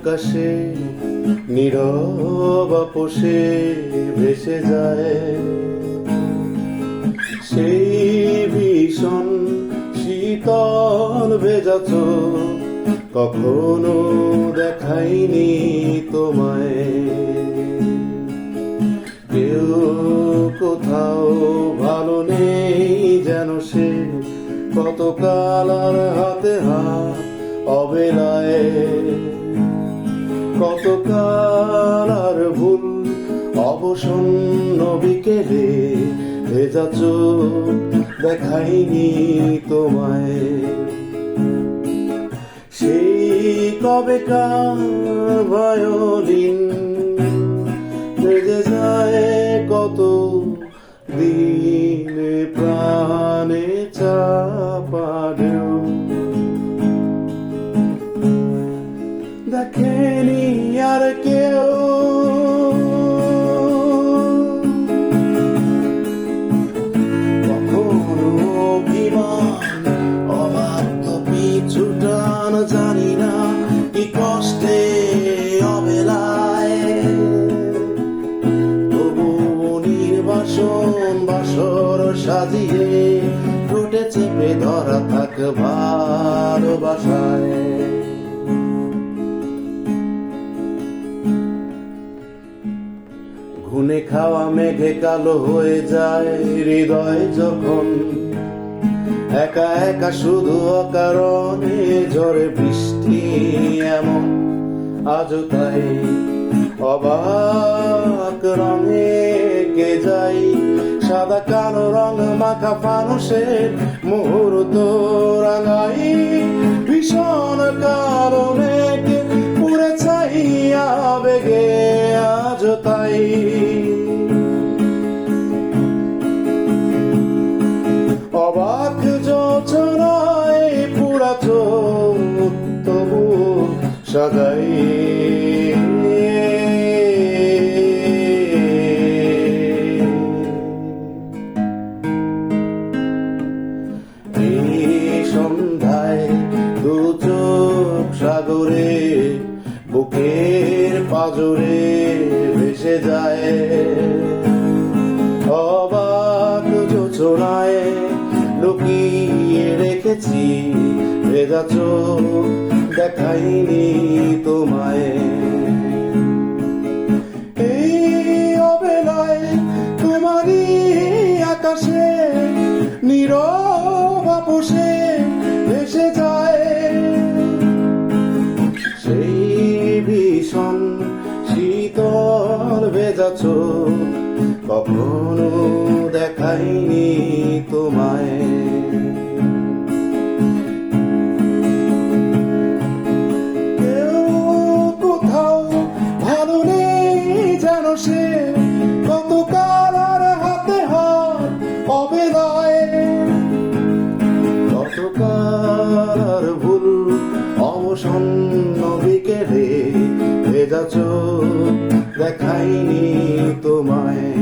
আকাশে নীরব আপোষে ভেসে যায় সেই ভীষণ শীতল ভেজা চোখ কখনো দেখাইনি তোমায়। কেউ কোথাও ভালো নেই যেন সে কতকাল আর হাতে হাত অবেলায়, কতকাল আর ভুল অবসন্ন বিকেলে ভেজা চোখ দেখাইনি তোমায়। সেই কবেকার ভায়োলিন বেজে যায় কত দিনে প্রাণে চাপা ঢেউ, দেখেনি আর কেউ কখনো অভিমান অবাধ্য পিছু টান, জানি না কি কষ্টে অবেলায় তবু নির্বাসন বাসর সাজিয়ে ঠোঁটে চেপে ধরা থাক ভালোবাসায়। ঘুনে খাওয়া মেঘে কালো হয়ে যায় হৃদয় যখন, একা একা শুধু অকারণে ঝরে বৃষ্টি এমন আজও তাই অবাক রঙে কে যাই সাদা কালো রং মাখা ফানুষের মুহূর্ত রাঙাই ভীষণ কালো মেঘ পুড়ে চাই আবেগে আজও তাই। অবাক যোচনায় পুরা চোখ তবু সাজাই সন্ধ্যায় দু চোখ সাগরে বুকের পাজরে ভেসে যায় অবাক যোচনায় লুকিয়ে রেখেছি ভেজা চোখ দেখাইনি তোমায়। এই অবেলায় তোমারই আকাশে নীরব আপোষে ভেসে যায় সেই ভীষণ শীতল ভেজা চোখ কখনো দেখাইনি তোমায়। কেউ কোথাও ভালো নেই যেন সে কতকাল আর হাতে হাত অবেলায়, কতকাল আর ভুল অবসন্ন বিকেলে ভেজা চোখ দেখাইনি তোমায়।